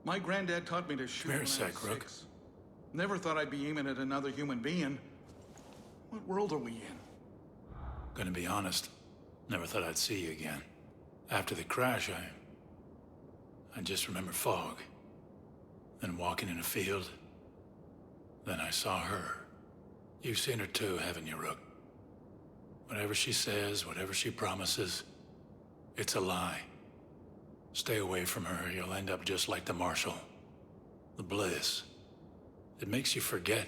My granddad taught me to shoot when I was 6. Never thought I'd be aiming at another human being. What world are we in? Gonna be honest, never thought I'd see you again. After the crash, I just remember fog. Then walking in a field. Then I saw her. You've seen her too, haven't you, Rook? Whatever she says, whatever she promises, it's a lie. Stay away from her, you'll end up just like the Marshal. The bliss. It makes you forget.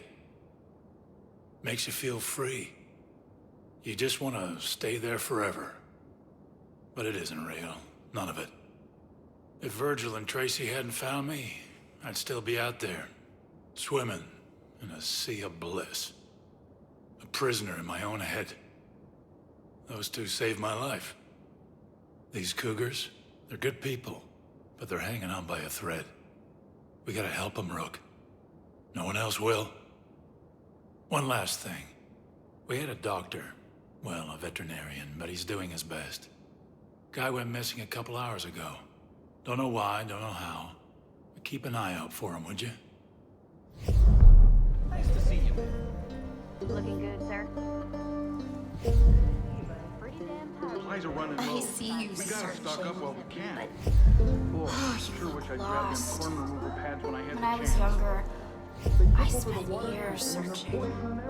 Makes you feel free. You just want to stay there forever. But it isn't real. None of it. If Virgil and Tracy hadn't found me, I'd still be out there, swimming in a sea of bliss. A prisoner in my own head. Those two saved my life. These cougars, they're good people, but they're hanging on by a thread. We gotta help them, Rook. No one else will. One last thing. We had a doctor. Well, a veterinarian, but he's doing his best. Guy went missing a couple hours ago. Don't know why, don't know how. But keep an eye out for him, would you? Nice to see you. Looking good, sir. Pretty damn powerful. Supplies are running low. I see you We gotta stock up while we can. But Boy, you sure look wish I'd grabbed lost. them corn remover pads when I had when the I was chance. younger, I spent years searching.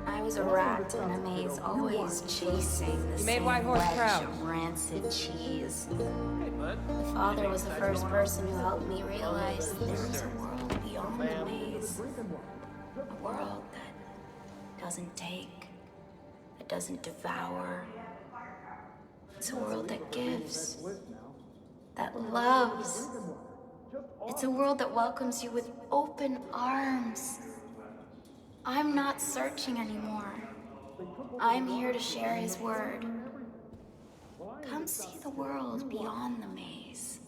I was a rat in a maze, always chasing the You made same White Horse wedge proud. of rancid cheese. Hey, bud. My father was the first person who helped me realize that there was a world beyond the maze. A world that doesn't take, that doesn't devour. It's a world that gives, that loves. It's a world that welcomes you with open arms. I'm not searching anymore. I'm here to share his word. Come see the world beyond the maze.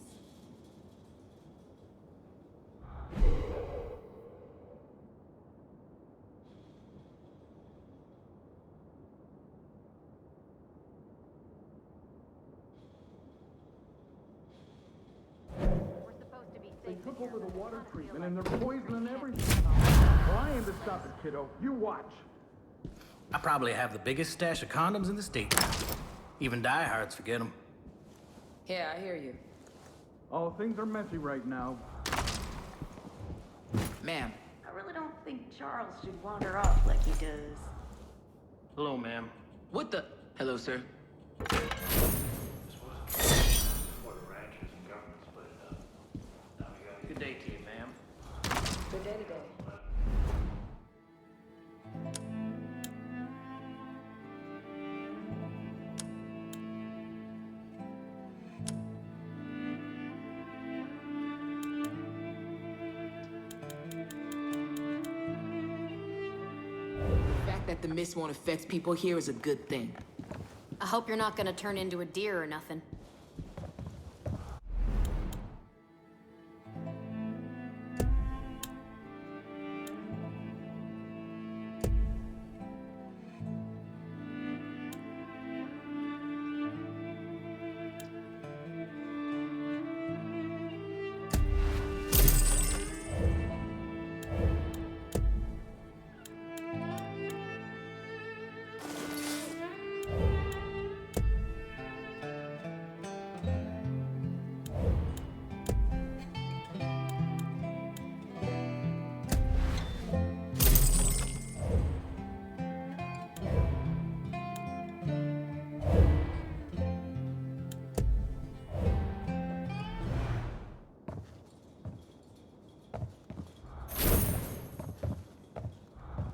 They took over the water treatment and they're poisoning everything. Well, I aim to stop it, kiddo. You watch. I probably have the biggest stash of condoms in the state. Even diehards forget them. Yeah, I hear you. Oh, things are messy right now. Ma'am. I really don't think Charles should wander off like he does. Hello, ma'am. What the? Hello, sir. Good day to you, ma'am. Good day today. The fact that the mist won't affect people here is a good thing. I hope you're not gonna turn into a deer or nothing.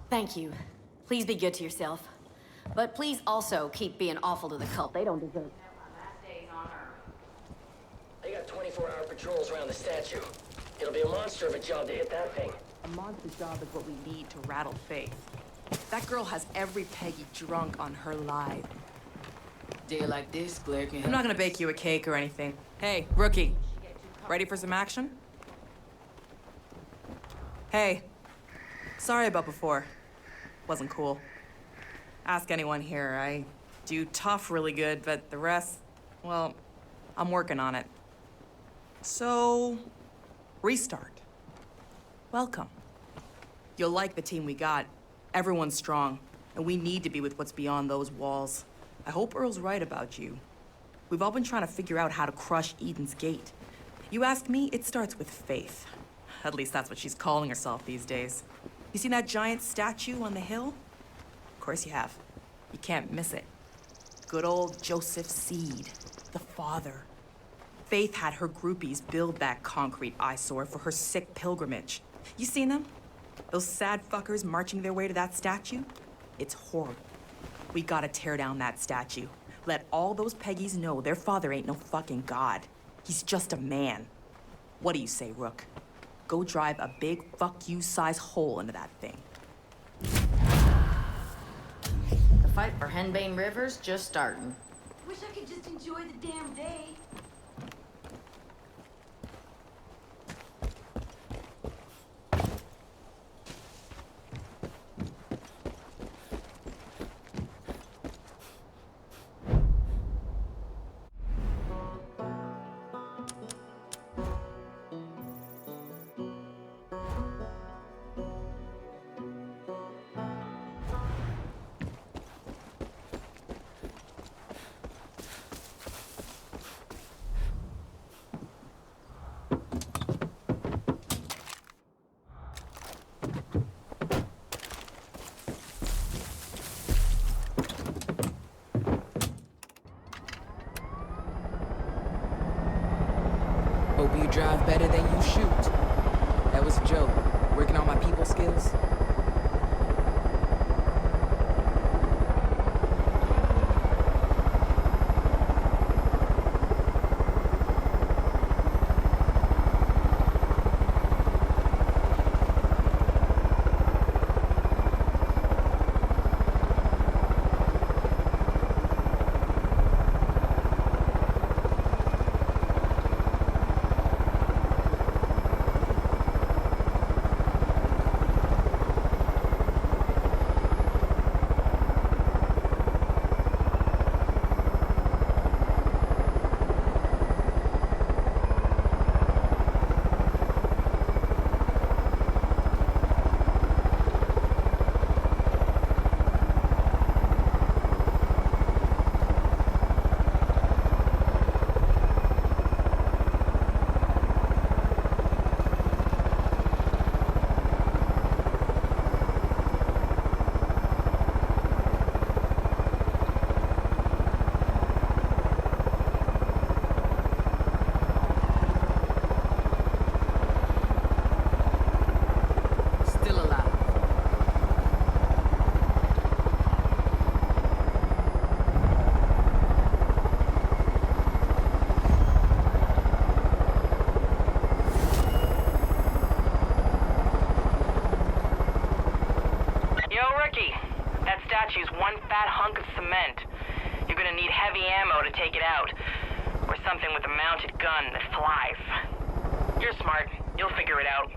Thank you. Please be good to yourself. But please also keep being awful to the cult. They don't deserve it. They got 24-hour patrols around the statue. It'll be a monster of a job to hit that thing. A monster job is what we need to rattle Faith. That girl has every Peggy drunk on her live. Day like this, Blair can I'm help. not gonna bake you a cake or anything. Hey, rookie. Ready for some action? Hey. Sorry about before. Wasn't cool. Ask anyone here. I do tough really good, but the rest, well, I'm working on it. So, Restart. Welcome. You'll like the team we got. Everyone's strong, and we need to be with what's beyond those walls. I hope Earl's right about you. We've all been trying to figure out how to crush Eden's Gate. You ask me, it starts with faith. At least that's what she's calling herself these days. You seen that giant statue on the hill? Of course you have. You can't miss it. Good old Joseph Seed, the father. Faith had her groupies build that concrete eyesore for her sick pilgrimage. You seen them? Those sad fuckers marching their way to that statue? It's horrible. We gotta tear down that statue. Let all those Peggies know their father ain't no fucking god. He's just a man. What do you say, Rook? Go drive a big fuck you size hole into that thing. The fight for Henbane River's just starting. Wish I could just enjoy the damn day. Hope you drive better than you shoot. That was a joke. Working on my people skills. statue's one fat hunk of cement. You're gonna need heavy ammo to take it out. Or something with a mounted gun that flies. You're smart. You'll figure it out.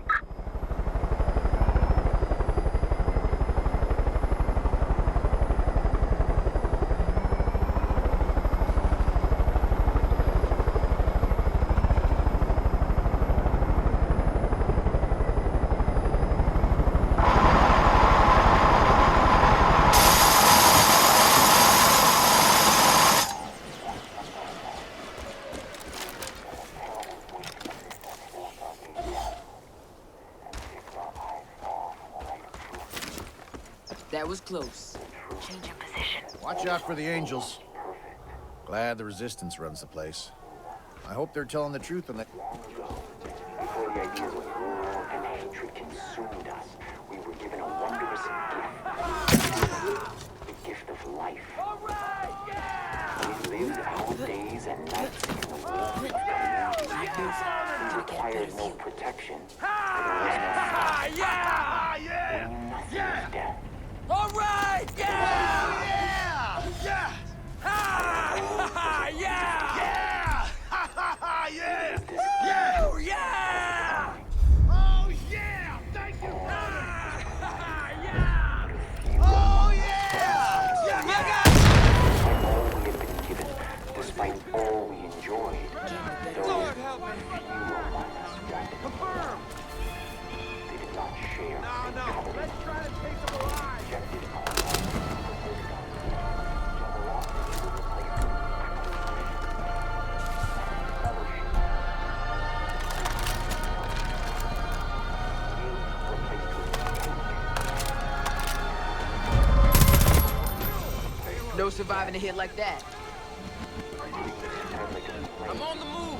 That was close. Change your position. Watch out for the angels. Glad the resistance runs the place. I hope they're telling the truth on that. Before the ideas of war and hatred consumed us, we were given a wondrous gift. The gift of life. All right, yeah! We lived our days and nights in the warmth of community. We required no protection. Yeah! Yeah! Nothing was death. All right! Yeah! Yeah! Yeah! Ha! Yeah! Yeah! Ha ha ha! Yeah! Yeah! Yeah! Oh yeah! Thank you! Ha ha! Yeah! Oh yeah! Yeah! My God! Despite all we have been given, despite all we enjoyed, those few among us wanted more. surviving a hit like that? I'm on the move.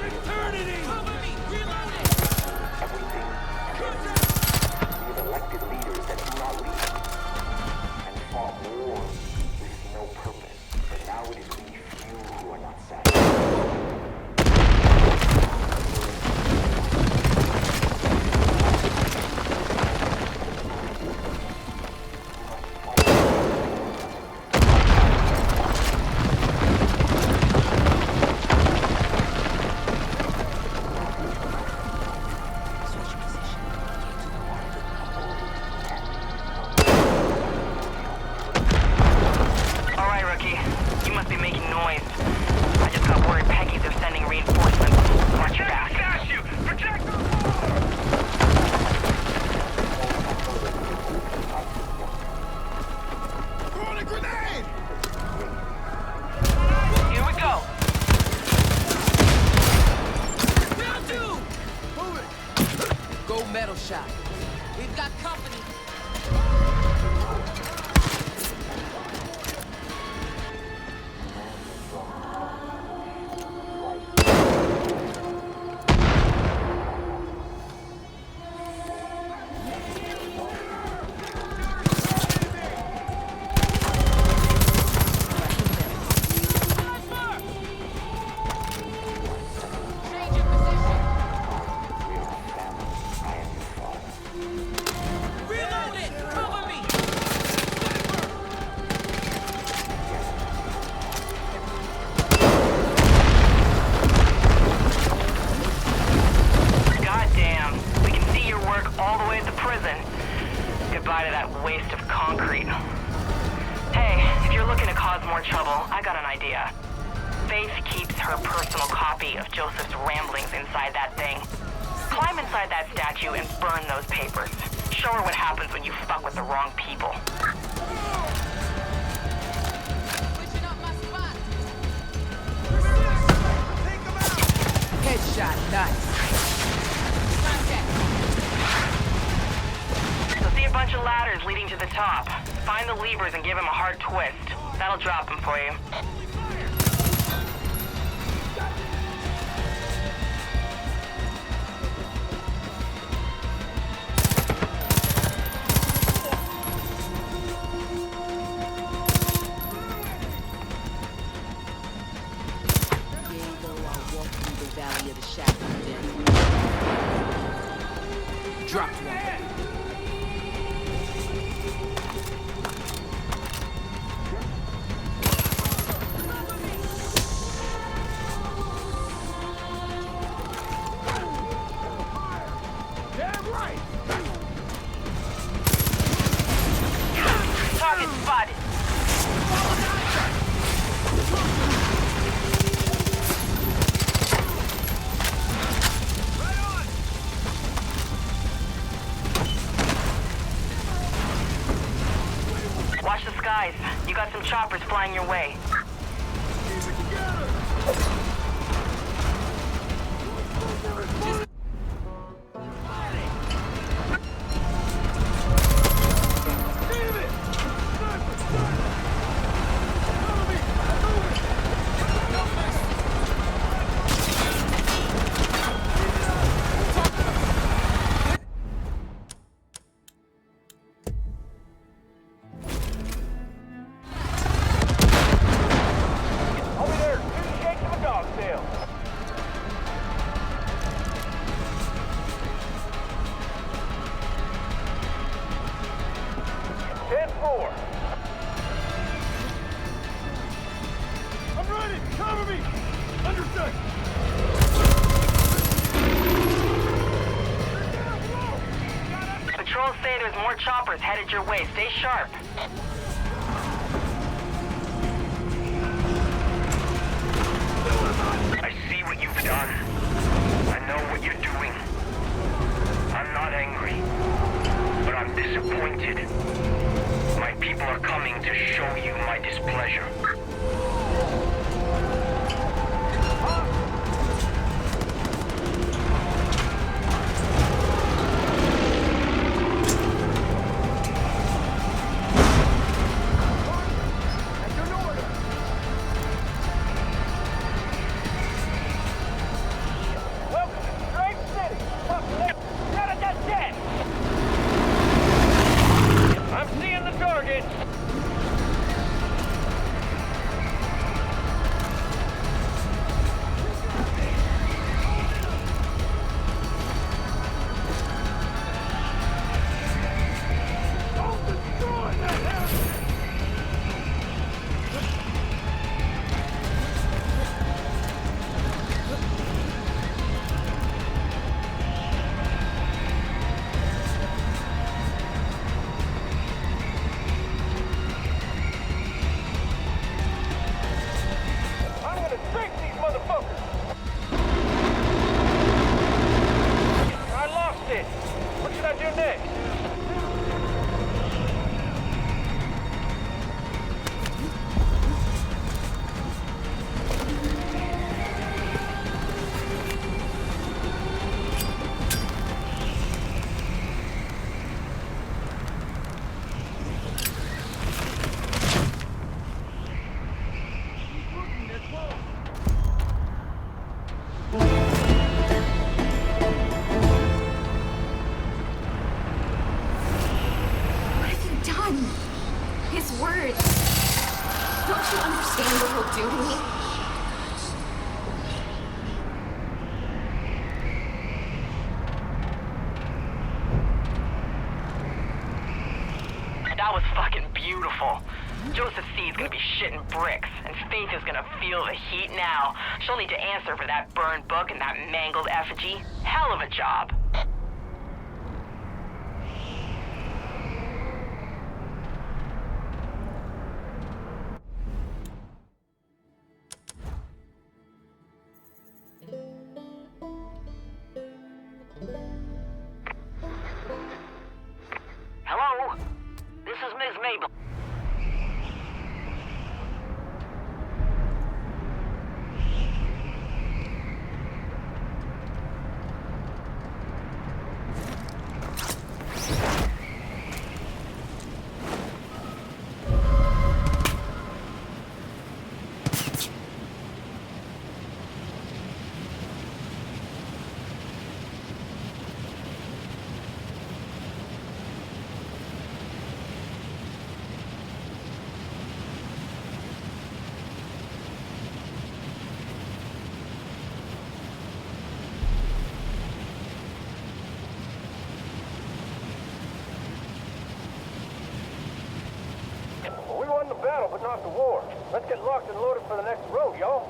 Eternity! Cover me! Reload it! We've elected leaders that do not lead, and fought war with no purpose. But now it is we few who are not satisfied. Metal shot. We've got company. Goodbye to that waste of concrete. Hey, if you're looking to cause more trouble, I got an idea. Faith keeps her personal copy of Joseph's ramblings inside that thing. Climb inside that statue and burn those papers. Show her what happens when you fuck with the wrong people. Headshot, nice. You'll see a bunch of ladders leading to the top. Find the levers and give him a hard twist. That'll drop him for you. Valley of the shadow of death. Dropped one. Damn right! Target spotted. Watch the skies. You got some choppers flying your way. Keep it together! I'm ready! Cover me! Understood! Patrols say there's more choppers headed your way. Stay sharp. I see what you've done. I know what you're doing. I'm not angry, but I'm disappointed. My people are coming to Joseph Seed's gonna be shitting bricks, and Faith is gonna feel the heat now. She'll need to answer for that burned book and that mangled effigy. Hell of a job. Hello? This is Ms. Mabel. We won the battle, but not the war. Let's get locked and loaded for the next road, y'all.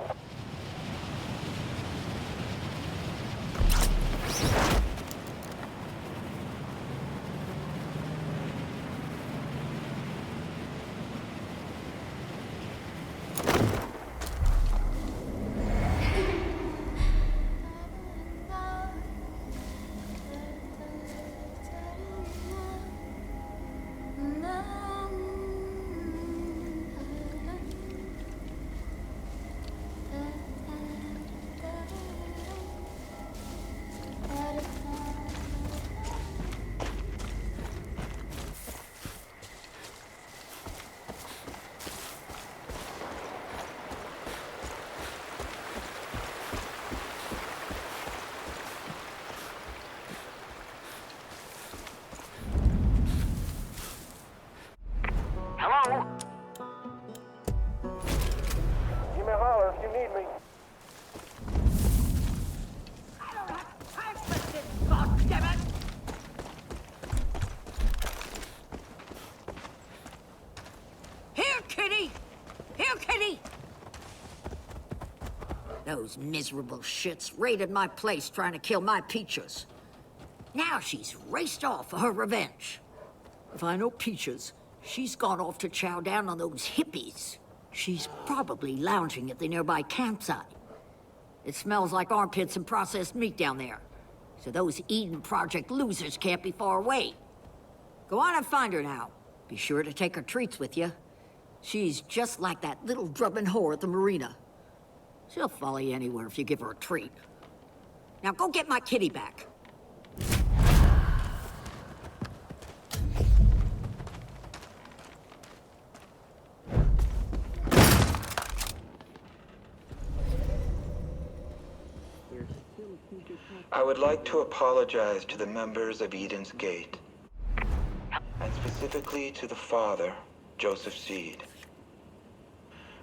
Hello? Give me a holler if you need me. Here, kitty! Here, kitty! Those miserable shits raided my place trying to kill my Peaches. Now she's raced off for her revenge. If I know Peaches, she's gone off to chow down on those hippies. She's probably lounging at the nearby campsite. It smells like armpits and processed meat down there, so those Eden Project losers can't be far away. Go on and find her now. Be sure to take her treats with you. She's just like that little Drubman whore at the Marina. She'll follow you anywhere if you give her a treat. Now go get my kitty back. I would like to apologize to the members of Eden's Gate, and specifically to the father, Joseph Seed.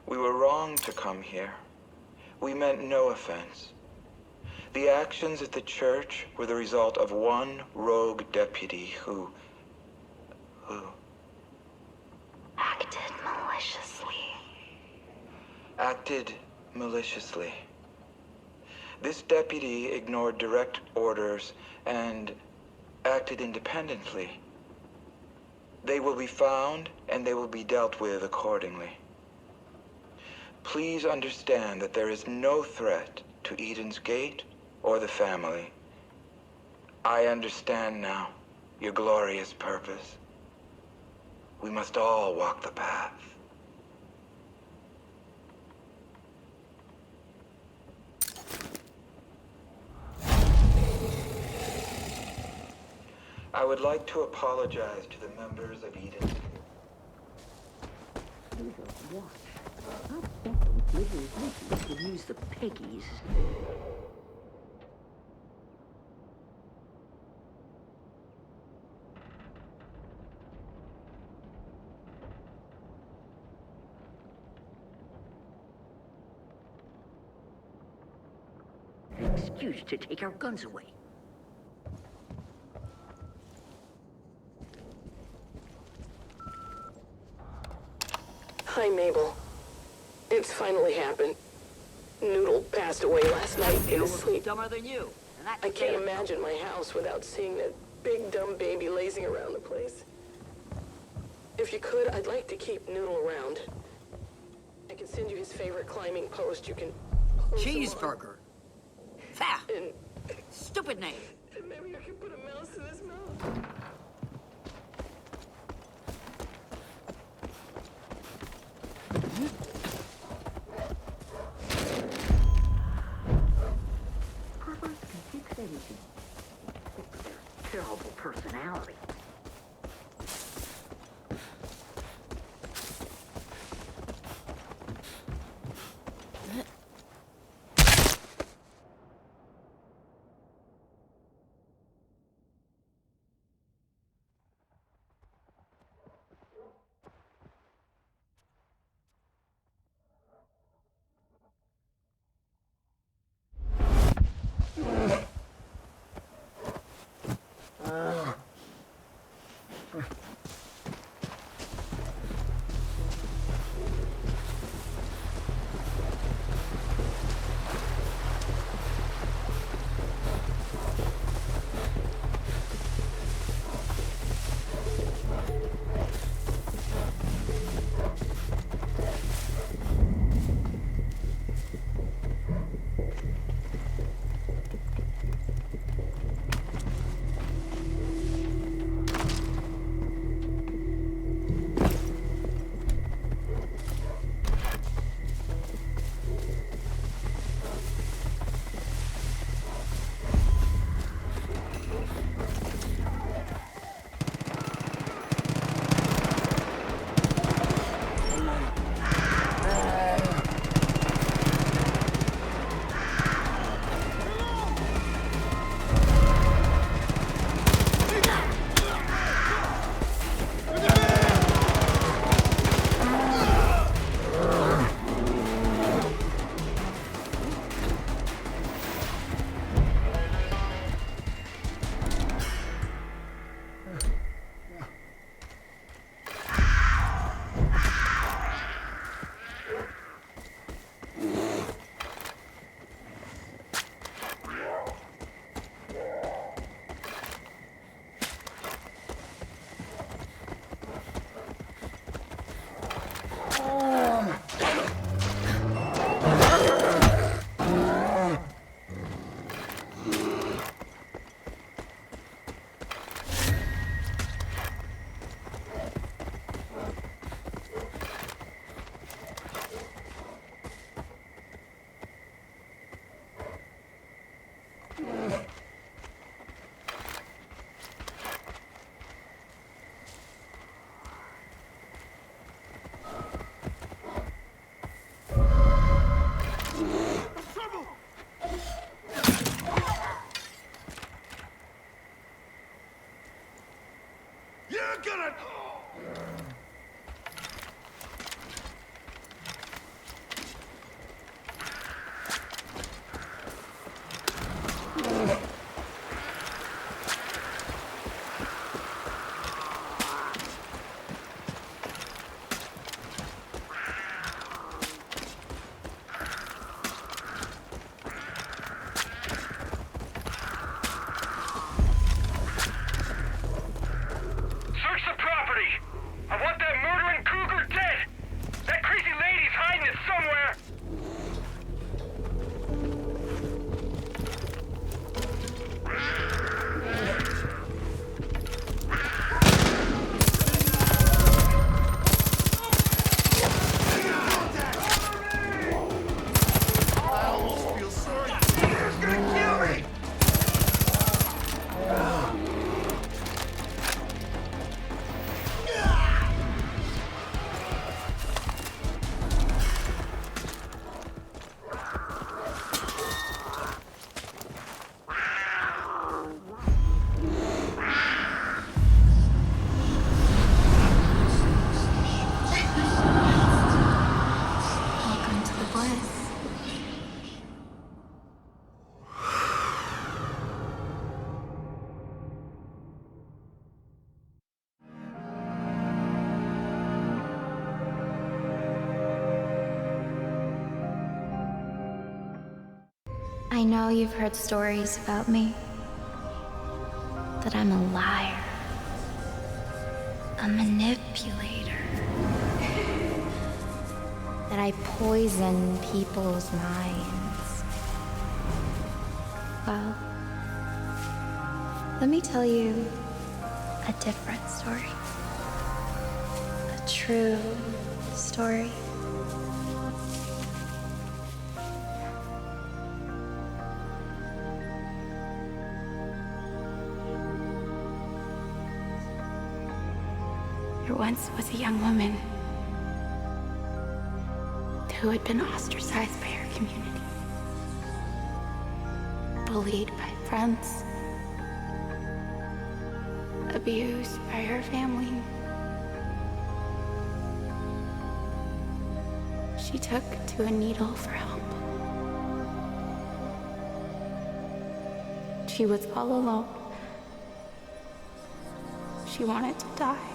We were wrong to come here. We meant no offense. The actions at the church were the result of one rogue deputy who acted maliciously. This deputy ignored direct orders and acted independently. They will be found and they will be dealt with accordingly. Please understand that there is no threat to Eden's Gate or the family. I understand now your glorious purpose. We must all walk the path. I would like to apologize to the members of Eden. Could use the piggies. Excuse to take our guns away. Hi, Mabel. It's finally happened. Noodle passed away last night in his sleep. Dumber than you. And that's I can't imagine my house without seeing that big dumb baby lazing around the place. If you could, I'd like to keep Noodle around. I can send you his favorite climbing post. You can post him on. Cheeseburger. Fah. And Stupid name. maybe I can put a mouse in his mouth. Perverts can fix anything. Except their terrible personality. I know you've heard stories about me. That I'm a liar. A manipulator. That I poison people's minds. Well, let me tell you a different story. A true story. There once was a young woman who had been ostracized by her community, bullied by friends, abused by her family. She took to a needle for help. She was all alone. She wanted to die.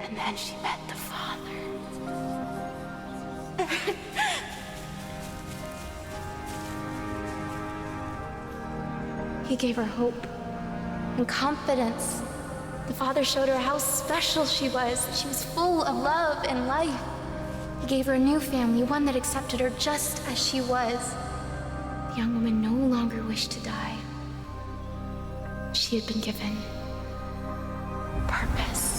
And then she met the Father. He gave her hope and confidence. The Father showed her how special she was. She was full of love and life. He gave her a new family, one that accepted her just as she was. The young woman no longer wished to die. She had been given purpose.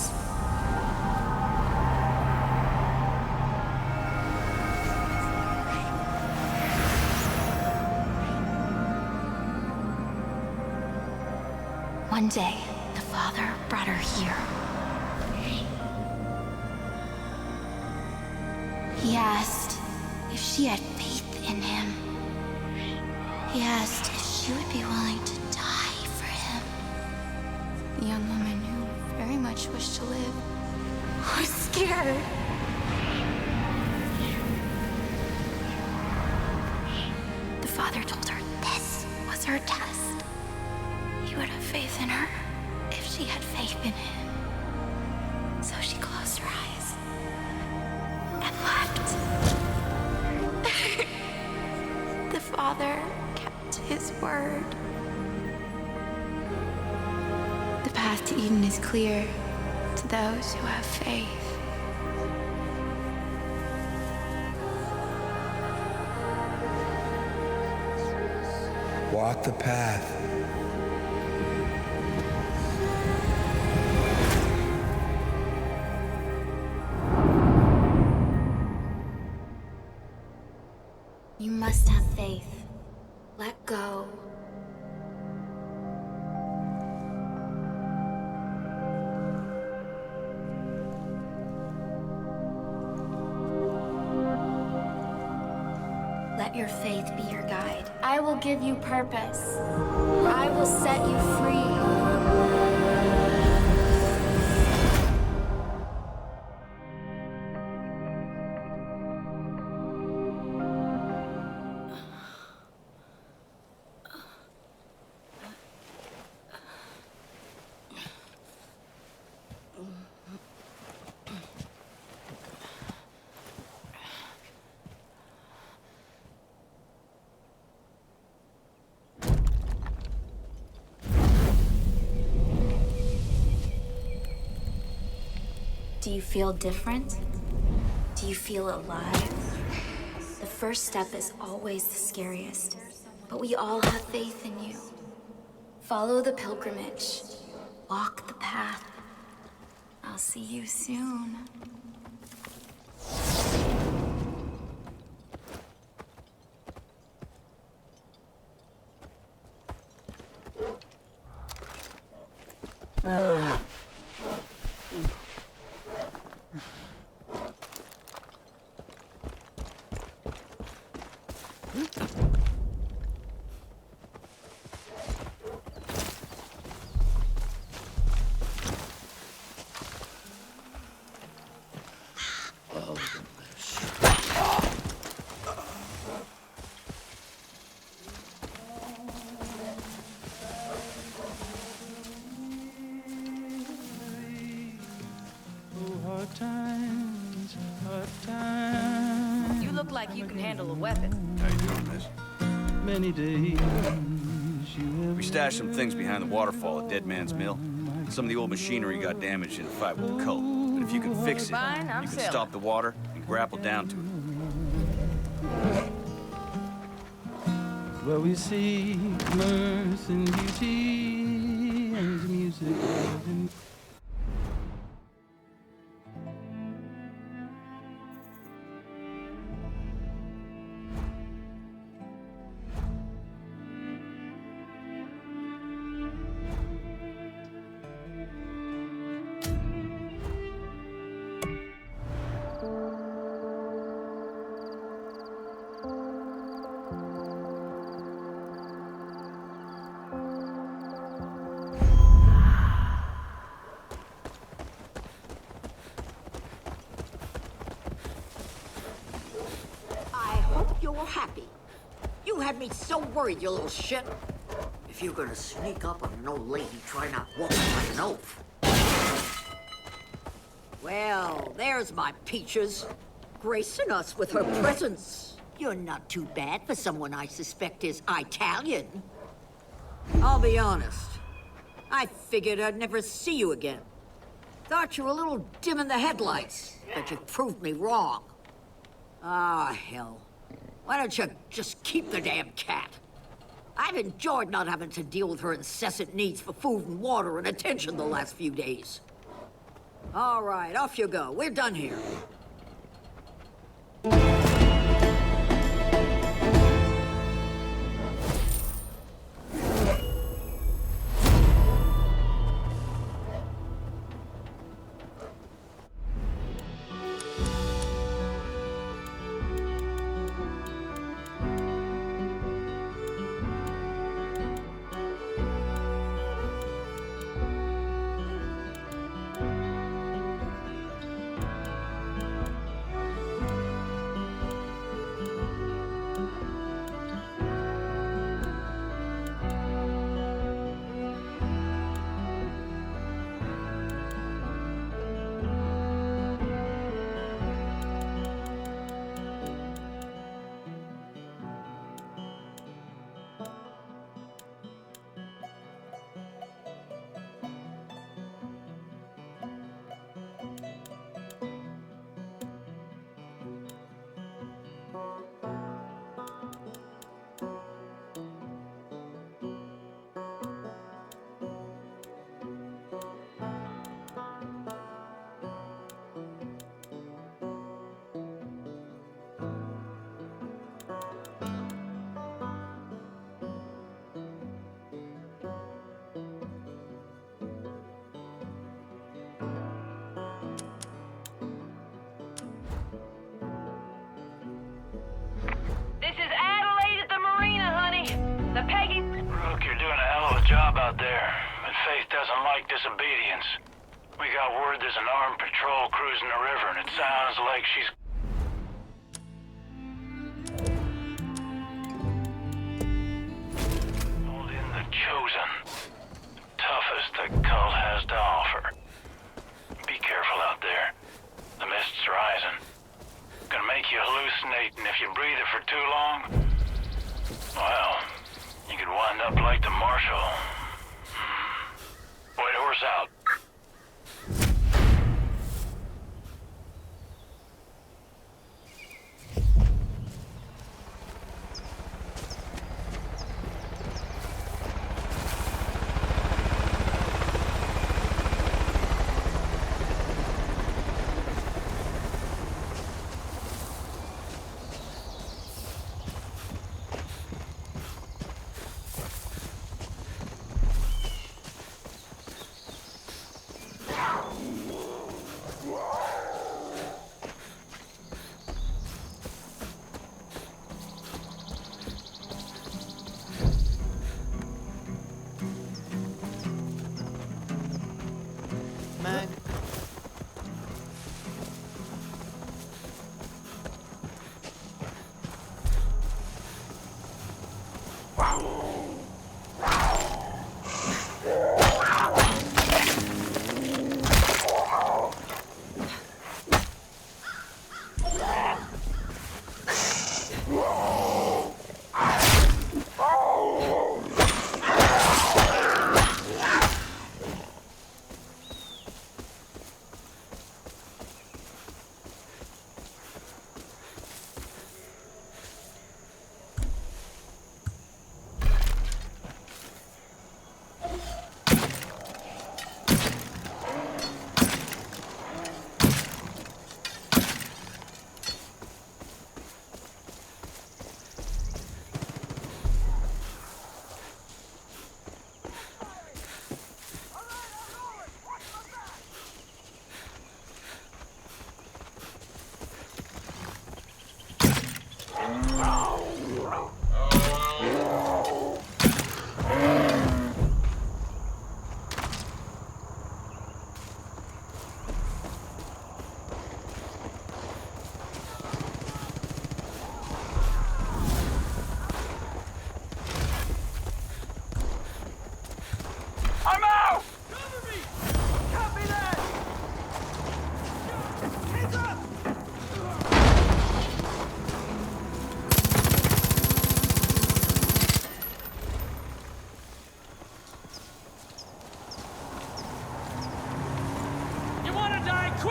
One day, the Father brought her here. He asked if she had faith in him. He asked if she would be willing to die for him. The young woman, who very much wished to live, was scared. The Father told her this was her test. He would have faith in her if she had faith in him. So she closed her eyes and left. The Father kept his word. The path to Eden is clear to those who have faith. Walk the path. You must have faith. Let go. Let your faith be your guide. I will give you purpose. I will set you free. Do you feel different? Do you feel alive? The first step is always the scariest, but we all have faith in you. Follow the pilgrimage. Walk the path. I'll see you soon. hard times, hard times. You look like you can handle a weapon. How you doing, miss? Many days We stashed some things behind the waterfall at Dead Man's Mill. Some of the old machinery got damaged in a fight with the cult. But if you can fix it, Fine, I'm you can selling. stop the water and grapple down to it. where we see mirth and beauty and music and You're happy. You had me so worried, you little shit. If you're gonna sneak up on an old lady, try not walking like an oaf. Well, there's my Peaches, gracing us with her presence. You're not too bad for someone I suspect is Italian. I'll be honest. I figured I'd never see you again. Thought you were a little dim in the headlights, but you proved me wrong. Ah, hell. Why don't you just keep the damn cat? I've enjoyed not having to deal with her incessant needs for food and water and attention the last few days. All right, off you go. We're done here. This is Adelaide at the Marina, honey. The Peggy... Rook, you're doing a hell of a job out there, but Faith doesn't like disobedience. We got word there's an armed patrol cruising the river, and it sounds like she's... called in the Chosen. Toughest the cult has to offer. Be careful out there. The mist's rising. Gonna make you hallucinate, and if you breathe it for too long, well, you could wind up like the Marshal. White horse out.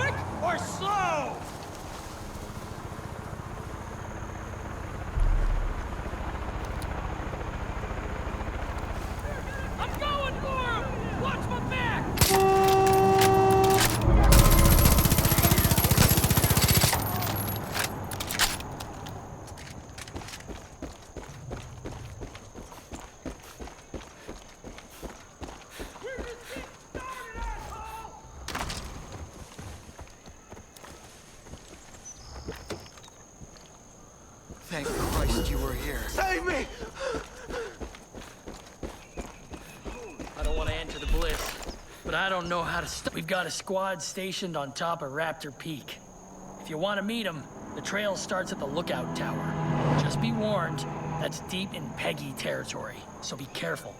quick or slow? I'm going for him! Watch my back! Thank Christ you were here. Save me! I don't want to enter the bliss, but I don't know how to stop. We've got a squad stationed on top of Raptor Peak. If you want to meet them, the trail starts at the lookout tower. Just be warned, that's deep in Peggy territory, so be careful.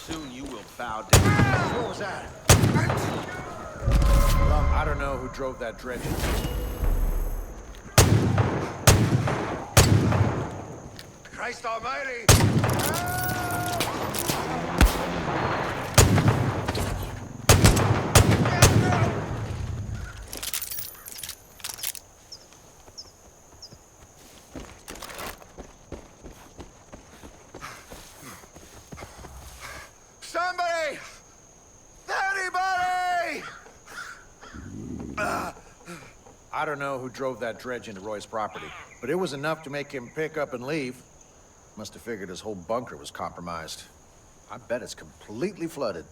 Soon you will bow down. What was that? Well, I don't know who drove that dredge. Christ almighty! Somebody! Anybody! I don't know who drove that dredge into Roy's property, but it was enough to make him pick up and leave. Must have figured his whole bunker was compromised. I bet it's completely flooded.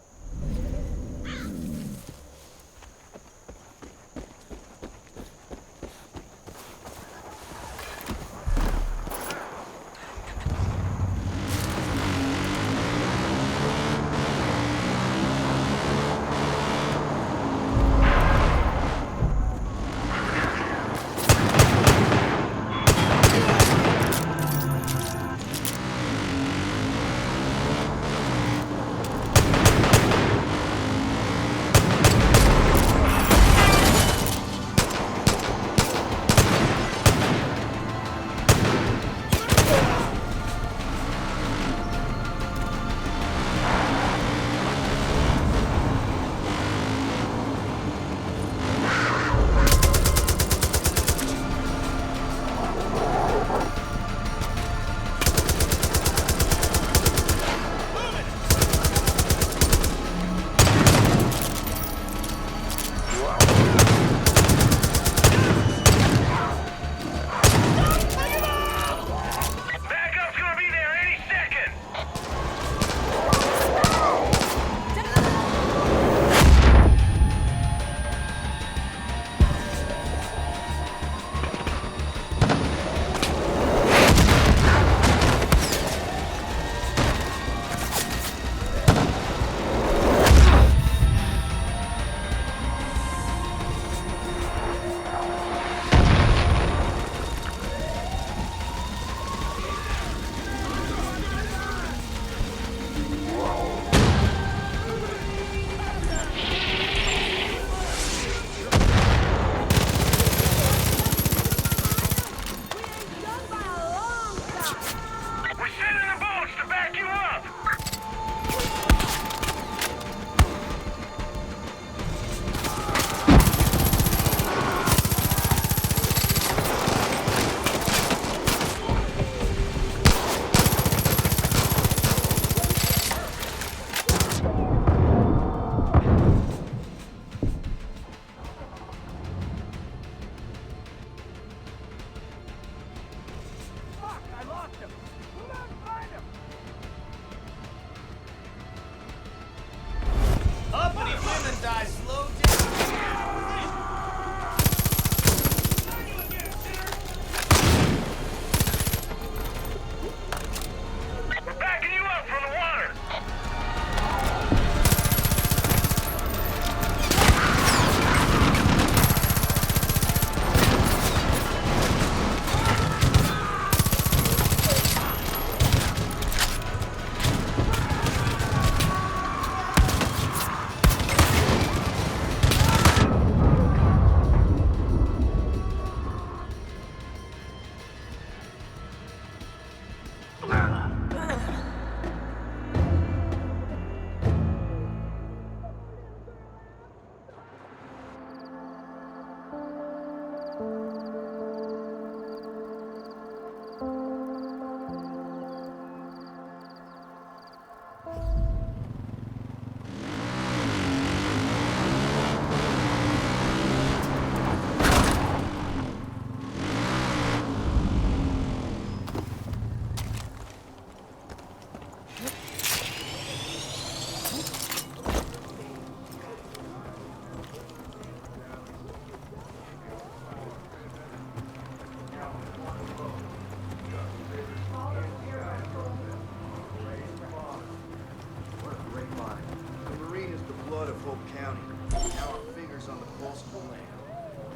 blood of Hope County. Now our fingers on the pulse of the land.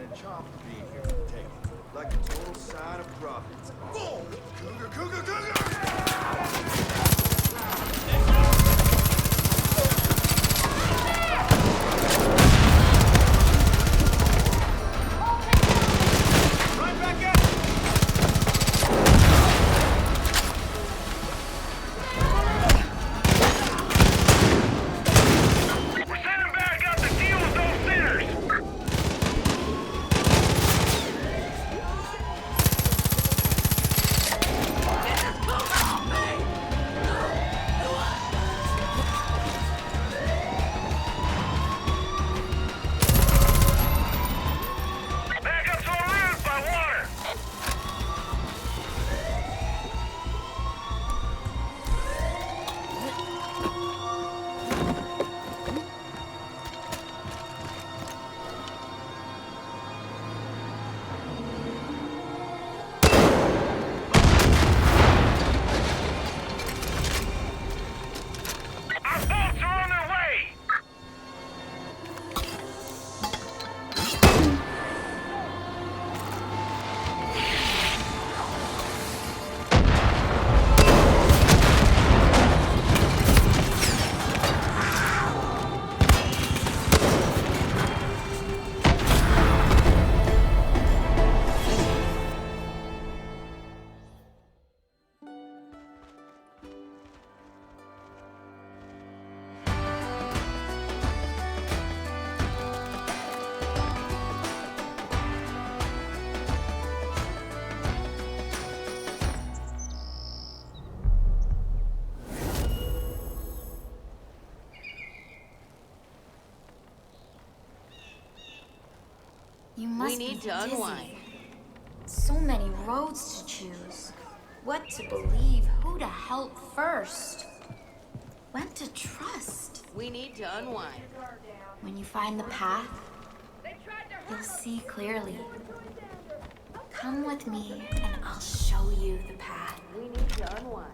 And a chomp of being here to take it. Like a total sign of providence. Boom! Cougar, cougar, cougar! You must We need be to dizzy. unwind. So many roads to choose. What to believe, who to help first. When to trust. We need to unwind. When you find the path, you'll see clearly. Come with me and I'll show you the path. We need to unwind.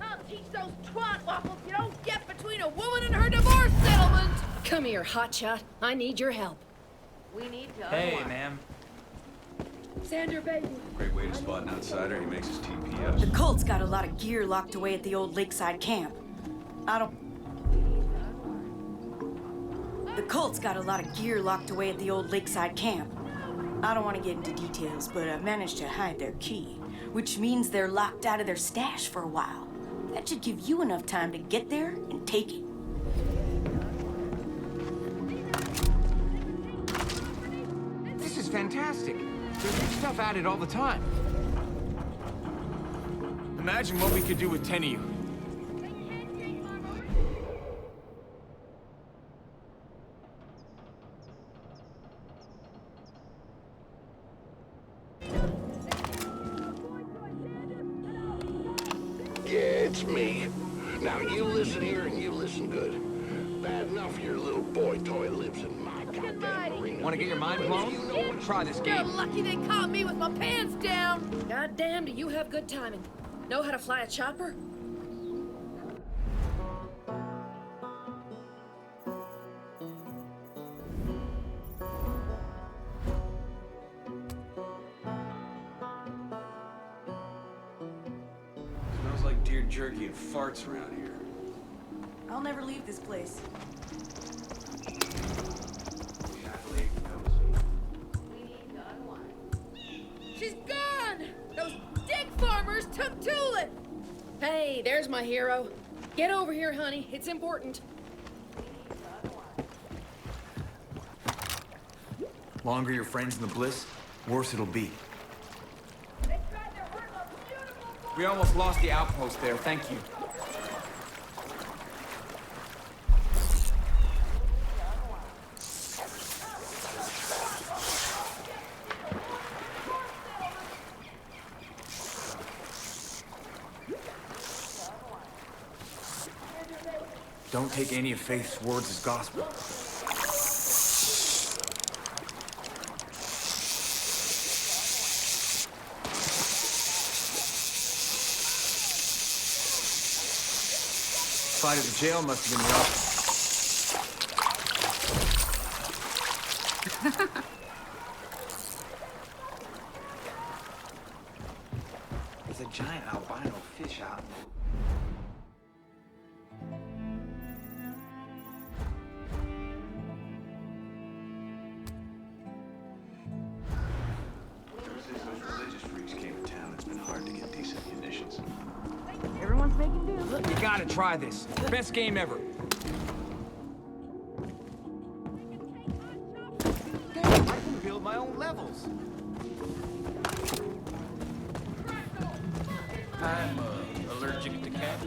I'll teach those twat waffles you don't get between a woman and her divorce settlement! Come here, hotshot. I need your help. We need to Hey, unwind. ma'am. Sander, baby. Great way to spot an outsider. He makes his TP up. The cult's got a lot of gear locked away at the old lakeside camp. The cult's got a lot of gear locked away at the old lakeside camp. I don't want to get into details, but I've managed to hide their key, which means they're locked out of their stash for a while. That should give you enough time to get there and take it. This is fantastic. There's new stuff added all the time. Imagine what we could do with 10 of you. Yeah, it's me. Now you listen here and you listen good. Bad enough your little boy toy lives in my goddamn Marina. Want to get your mind blown? Try this You're game. lucky they caught me with my pants down! Goddamn, do you have good timing? Know how to fly a chopper? Smells like deer jerky and farts around here. I'll never leave this place. She's gone! Those dick farmers took Tulip! Hey, there's my hero. Get over here, honey. It's important. Longer you're friends in the bliss, worse it'll be. We almost lost the outpost there, thank you. Don't take any of Faith's words as gospel. fight at the jail must have been rough. There's a giant albino fish out in the... Ever since those religious freaks came to town, it's been hard to get decent munitions. Everyone's making do. You gotta try this. Best game ever. Damn, I can build my own levels. I'm allergic to cats.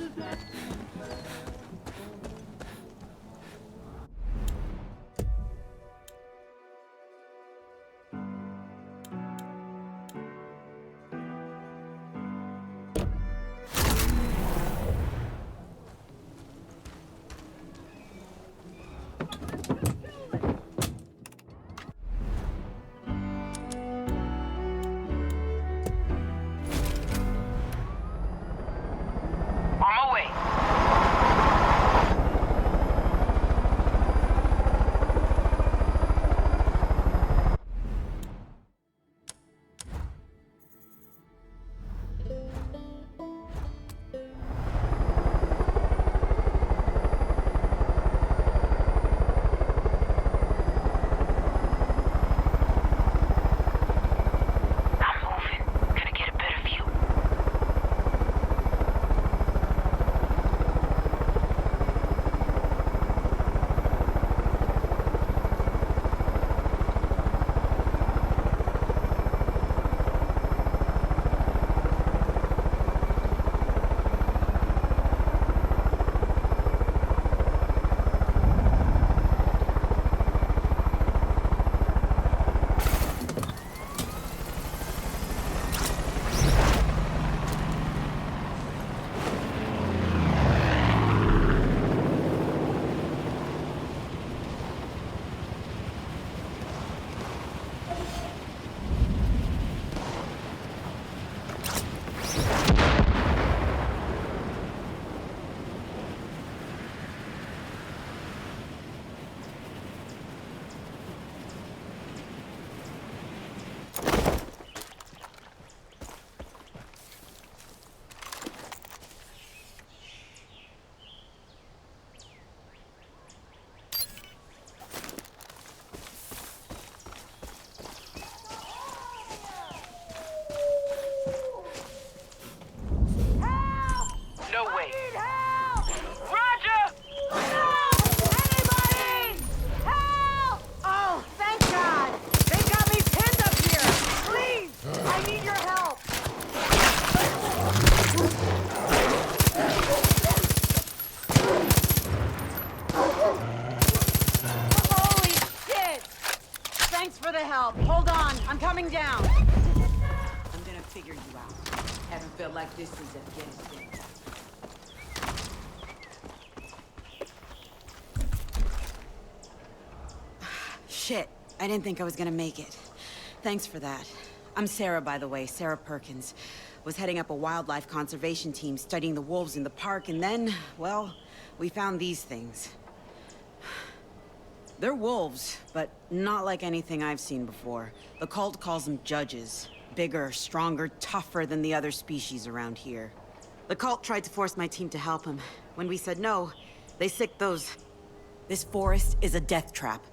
coming down. I'm gonna figure you out. Haven't felt like this since Afghanistan. Shit, I didn't think I was gonna make it. Thanks for that. I'm Sarah, by the way, Sarah Perkins. Was heading up a wildlife conservation team studying the wolves in the park, and then, well, we found these things. They're wolves, but not like anything I've seen before. The cult calls them judges. Bigger, stronger, tougher than the other species around here. The cult tried to force my team to help them. When we said no, they sicked those... This forest is a death trap.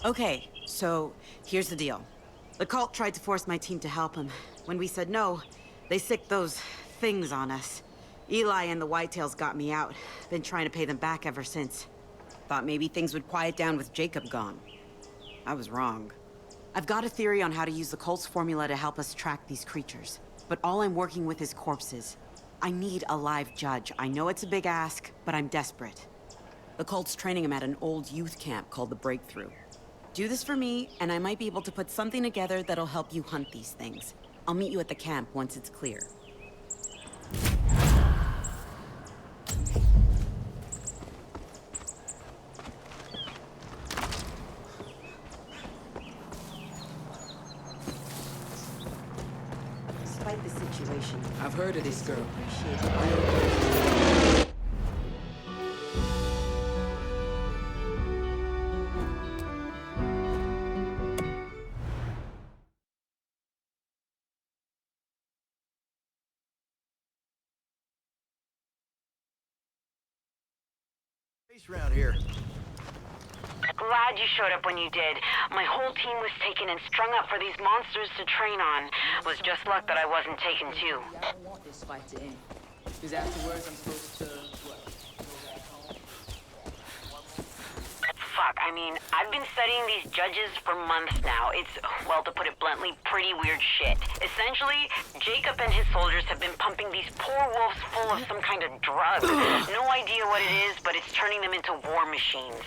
Okay, so here's the deal. The cult tried to force my team to help him. When we said no, they sicked those things on us. Eli and the Whitetails got me out. Been trying to pay them back ever since. Thought maybe things would quiet down with Jacob gone. I was wrong. I've got a theory on how to use the cult's formula to help us track these creatures. But all I'm working with is corpses. I need a live judge. I know it's a big ask, but I'm desperate. The cult's training him at an old youth camp called the Breakthrough. Do this for me, and I might be able to put something together that'll help you hunt these things. I'll meet you at the camp once it's clear. Despite the situation. I've heard of this girl. Around here. Glad you showed up when you did. My whole team was taken and strung up for these monsters to train on. Was just luck that I wasn't taken too. I don't want this fight to end. Because afterwards I'm supposed to, what? Fuck, I mean, I've been studying these judges for months now. It's, well, to put it bluntly, pretty weird shit. Essentially, Jacob and his soldiers have been pumping these poor wolves full of some kind of drug. No idea what it is, but it's turning them into war machines.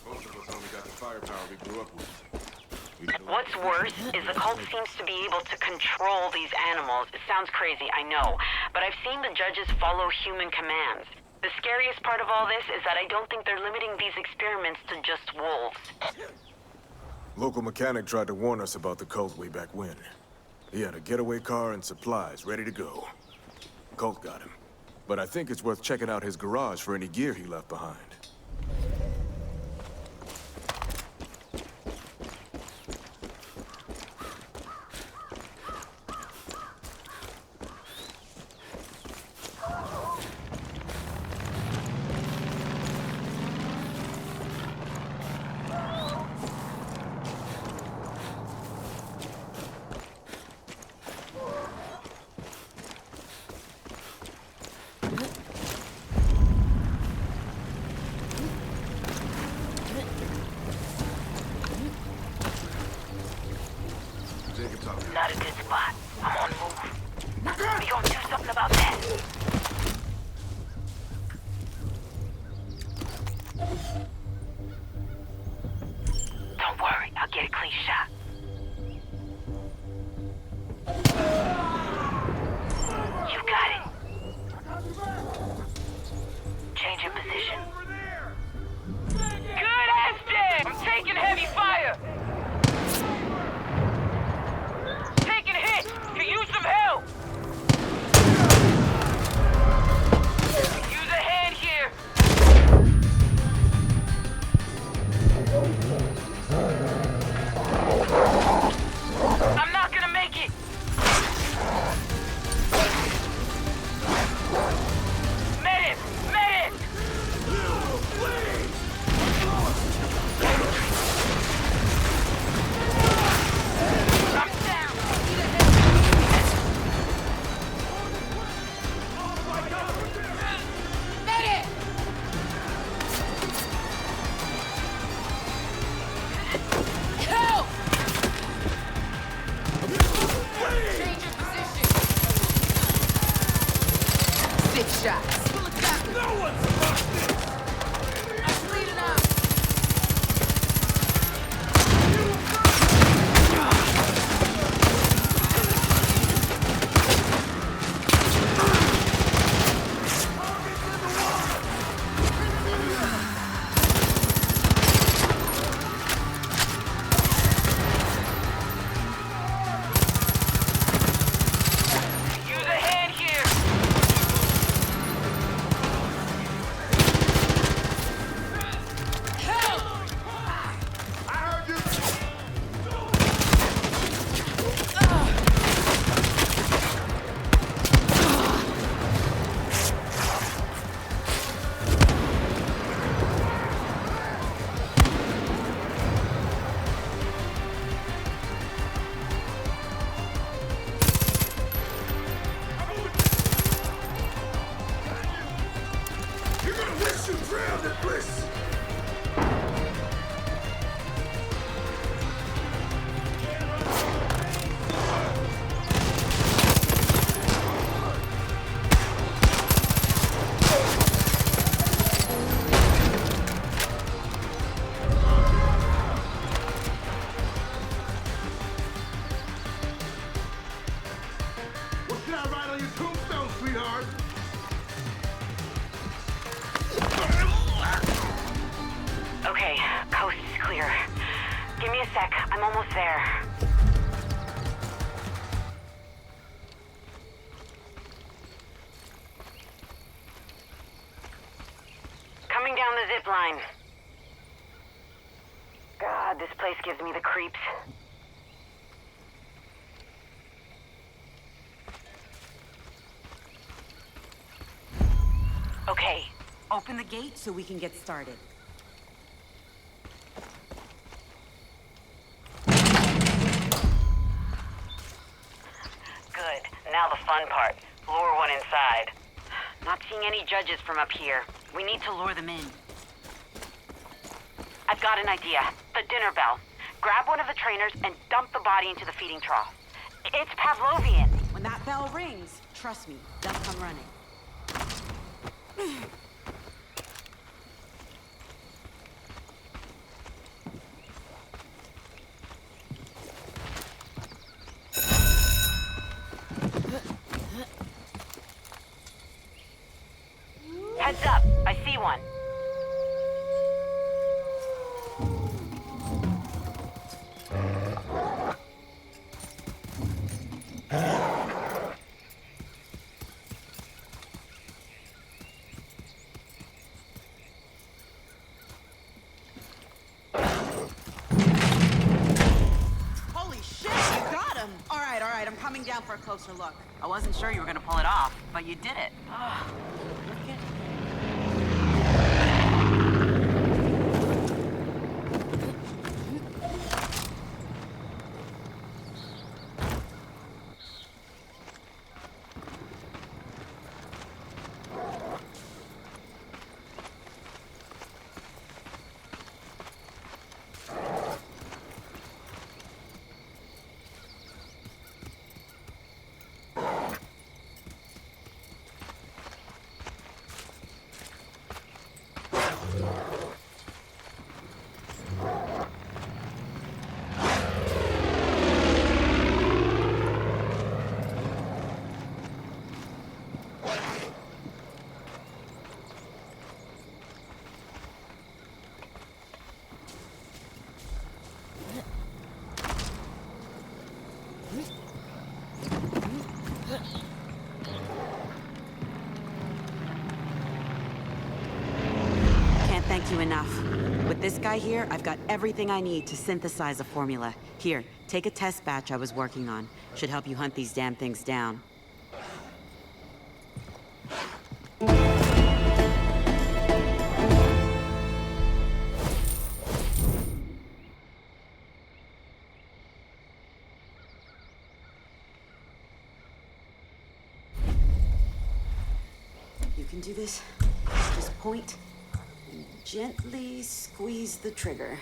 Most of us only got the firepower we grew up with. What's worse is the cult seems to be able to control these animals. It sounds crazy, I know, but I've seen the judges follow human commands. The scariest part of all this is that I don't think they're limiting these experiments to just wolves. Local mechanic tried to warn us about the cult way back when. He had a getaway car and supplies ready to go. Cult got him. But I think it's worth checking out his garage for any gear he left behind. Not a good spot. I'm on the move. We gonna do something about that. Don't worry, I'll get a clean shot. You got it. Change your position. Good ass damn! I'm taking heavy fire! Use some help! Use a hand here! I'm not gonna make it! Medic! Medic! I'm down! Shots. No one's about this! I'm bleeding out! Use a hand here! You're gonna wish you drowned in bliss! What can I write on your tombstone, sweetheart? Okay, coast is clear. Give me a sec, I'm almost there. zip line. God, this place gives me the creeps. Okay, open the gate so we can get started. Good. Now the fun part. Lure one inside. Not seeing any judges from up here. We need to lure them in. I've got an idea. The dinner bell. Grab one of the trainers and dump the body into the feeding trough. It's Pavlovian. When that bell rings, trust me, they'll come running. Heads up. I see one. Holy shit, you got him! All right, I'm coming down for a closer look. I wasn't sure you were gonna pull it off, but you did it. Look at Thank you enough. With this guy here, I've got everything I need to synthesize a formula. Here, take a test batch I was working on. Should help you hunt these damn things down. You can do this. Just point. Gently squeeze the trigger.